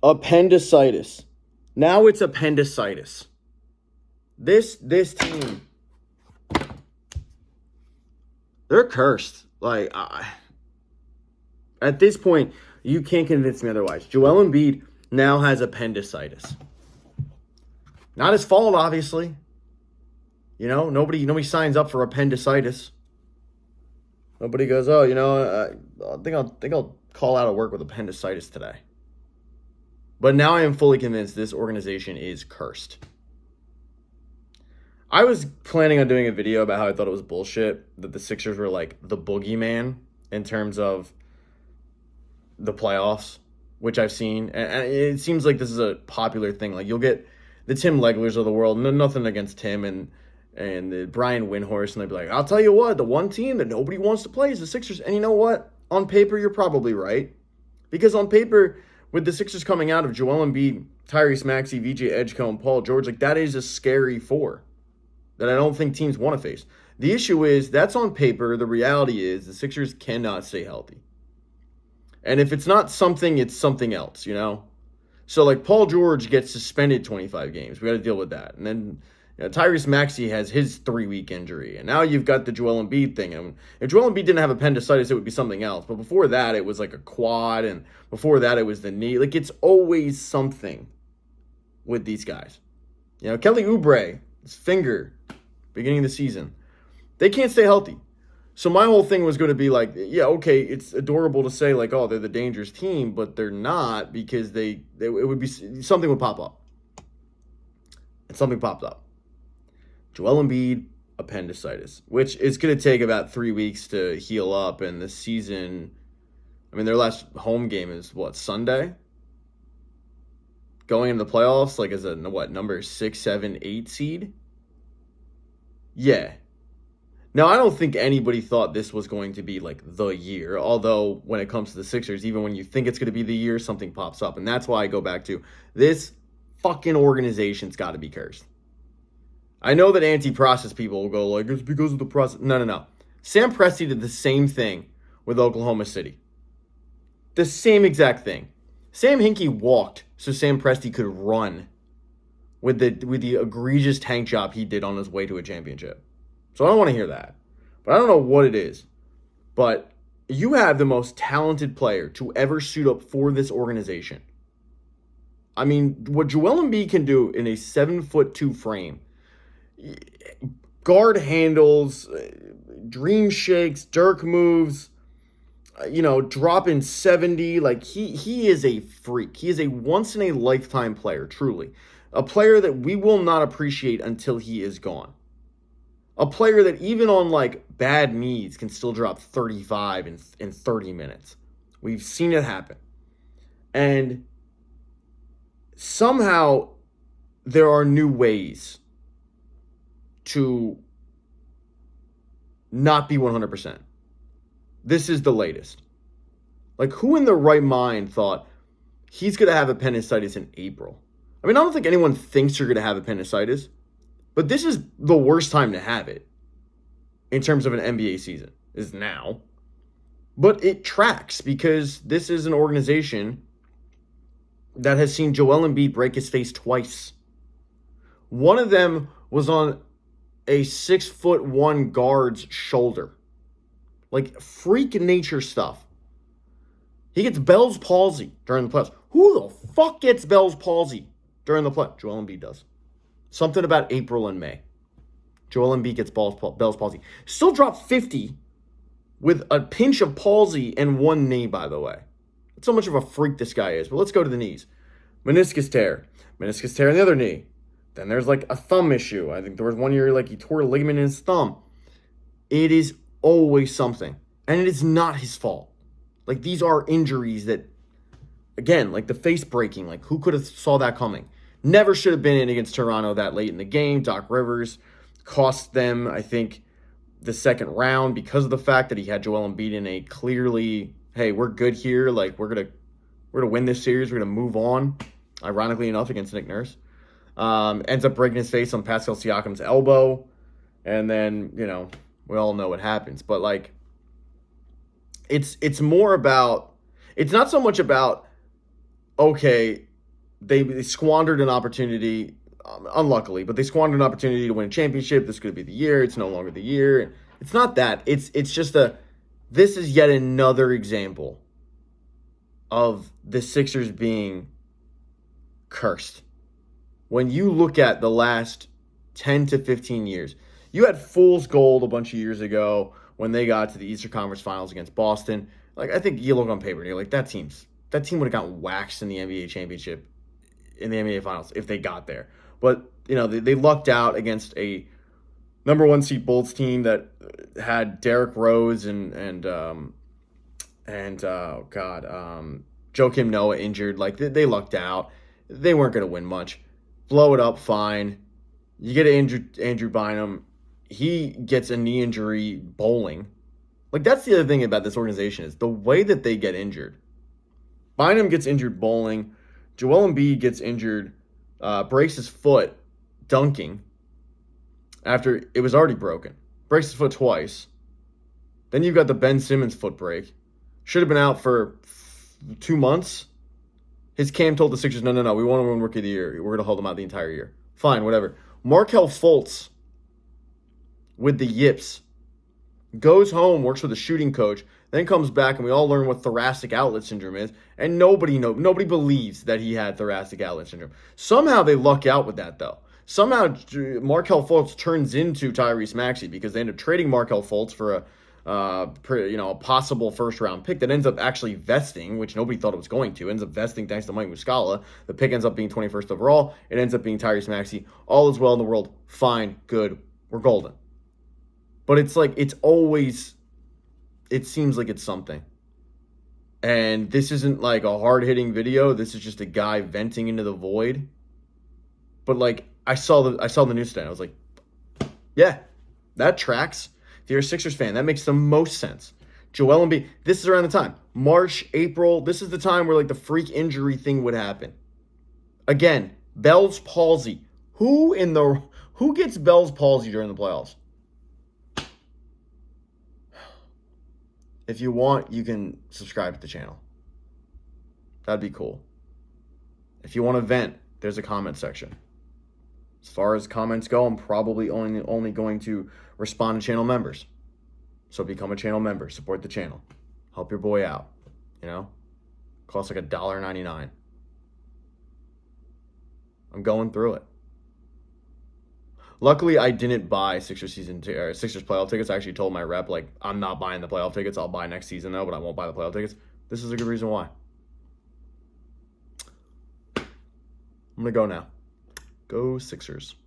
Appendicitis. Now it's appendicitis. This team, they're cursed. Like, at this point, you can't convince me otherwise. Joel Embiid now has appendicitis. Not his fault, obviously. You know, nobody signs up for appendicitis. Nobody goes, oh, I think I'll call out of work with appendicitis today. But now I am fully convinced this organization is cursed. I was planning on doing a video about how I thought it was bullshit that the Sixers were like the boogeyman in terms of the playoffs, which I've seen. And it seems like this is a popular thing. Like, you'll get the Tim Leglers of the world, nothing against Tim and the Brian Windhorst, and they'll be like, I'll tell you what, the one team that nobody wants to play is the Sixers. And you know what? On paper, you're probably right. Because on paper, with the Sixers coming out of Joel Embiid, Tyrese Maxey, VJ Edgecombe, Paul George, like, that is a scary four that I don't think teams want to face. The issue is, that's on paper. The reality is the Sixers cannot stay healthy. And if it's not something, it's something else, you know? So, like, Paul George gets suspended 25 games. We got to deal with that. And then Tyrese Maxey has his 3-week injury. And now you've got the Joel Embiid thing. And if Joel Embiid didn't have appendicitis, it would be something else. But before that, it was like a quad. And before that, it was the knee. Like, it's always something with these guys. You know, Kelly Oubre, his finger, beginning of the season. They can't stay healthy. So my whole thing was going to be like, yeah, okay, it's adorable to say like, oh, they're the dangerous team, but they're not, because it would be, something would pop up. And something popped up. Joel Embiid, appendicitis, which is going to take about 3 weeks to heal up. And the season, I mean, their last home game is what, Sunday? Going into the playoffs, like as a, what, number 6, 7, 8 seed? Yeah. Now, I don't think anybody thought this was going to be, like, the year. Although, when it comes to the Sixers, even when you think it's going to be the year, something pops up. And that's why I go back to, this fucking organization's got to be cursed. I know that anti-process people will go, like, it's because of the process. No. Sam Presti did the same thing with Oklahoma City. The same exact thing. Sam Hinkie walked so Sam Presti could run with the egregious tank job he did on his way to a championship. So I don't want to hear that. But I don't know what it is. But you have the most talented player to ever suit up for this organization. I mean, what Joel Embiid can do in a 7'2" frame, guard handles, dream shakes, jerk moves, dropping 70. Like, he is a freak. He is a once-in-a-lifetime player, truly. A player that we will not appreciate until he is gone. A player that even on, like, bad knees can still drop 35 in 30 minutes. We've seen it happen. And somehow there are new ways to not be 100%. This is the latest. Like, who in their right mind thought he's going to have appendicitis in April? I mean, I don't think anyone thinks you're going to have appendicitis. But this is the worst time to have it in terms of an NBA season, is now. But it tracks because this is an organization that has seen Joel Embiid break his face twice. One of them was on a 6'1" guard's shoulder. Like, freak nature stuff. He gets Bell's palsy during the playoffs. Who the fuck gets Bell's palsy during the playoffs? Joel Embiid does. Something about April and May. Joel Embiid gets Bell's palsy. Still dropped 50 with a pinch of palsy and one knee, by the way. That's how much of a freak this guy is. But let's go to the knees. Meniscus tear. Meniscus tear in the other knee. Then there's like a thumb issue. I think there was one year like he tore a ligament in his thumb. It is always something. And it is not his fault. Like, these are injuries that, again, like the face breaking. Like, who could have saw that coming? Never should have been in against Toronto that late in the game. Doc Rivers cost them, I think, the second round because of the fact that he had Joel Embiid in a clearly, hey, we're good here. Like, we're gonna win this series. We're gonna move on. Ironically enough, against Nick Nurse, ends up breaking his face on Pascal Siakam's elbow, and then we all know what happens. But like, it's more about. It's not so much about, okay, they squandered an opportunity, unluckily, but they squandered an opportunity to win a championship. This could be the year. It's no longer the year. It's not that. It's just this is yet another example of the Sixers being cursed. When you look at the last 10 to 15 years, you had fool's gold a bunch of years ago when they got to the Eastern Conference Finals against Boston. Like, I think you look on paper and you're like, that team would have gotten waxed in the NBA championship, in the NBA Finals, if they got there. But, they lucked out against a number one seed Bulls team that had Derrick Rose and Joakim Noah injured. Like, they lucked out. They weren't going to win much. Blow it up, fine. You get Andrew Bynum. He gets a knee injury bowling. Like, that's the other thing about this organization is the way that they get injured. Bynum gets injured bowling. Joel Embiid gets injured, breaks his foot dunking after it was already broken. Breaks his foot twice. Then you've got the Ben Simmons foot break. Should have been out for 2 months. His Cam told the Sixers, no, we want to win Rookie of the Year. We're going to hold him out the entire year. Fine, whatever. Markelle Fultz with the yips goes home, works with a shooting coach, then comes back, and we all learn what thoracic outlet syndrome is, and nobody believes that he had thoracic outlet syndrome. Somehow they luck out with that, though. Somehow Markelle Fultz turns into Tyrese Maxey because they end up trading Markelle Fultz for a possible first-round pick that ends up actually vesting, which nobody thought it was going to. It ends up vesting thanks to Mike Muscala. The pick ends up being 21st overall. It ends up being Tyrese Maxey. All is well in the world. Fine, good, we're golden. But it's like, it seems like it's something. And this isn't like a hard-hitting video. This is just a guy venting into the void. But like, I saw the news today. I was like, yeah, that tracks. If you're a Sixers fan, that makes the most sense. Joel Embiid, this is around the time. March, April, this is the time where like the freak injury thing would happen. Again, Bell's palsy. Who gets Bell's palsy during the playoffs? If you want, you can subscribe to the channel. That'd be cool. If you want to vent, there's a comment section. As far as comments go, I'm probably only going to respond to channel members. So become a channel member. Support the channel. Help your boy out. Costs like $1.99. I'm going through it. Luckily, I didn't buy Sixers playoff tickets. I actually told my rep, like, I'm not buying the playoff tickets. I'll buy next season, though, but I won't buy the playoff tickets. This is a good reason why. I'm going to go now. Go Sixers.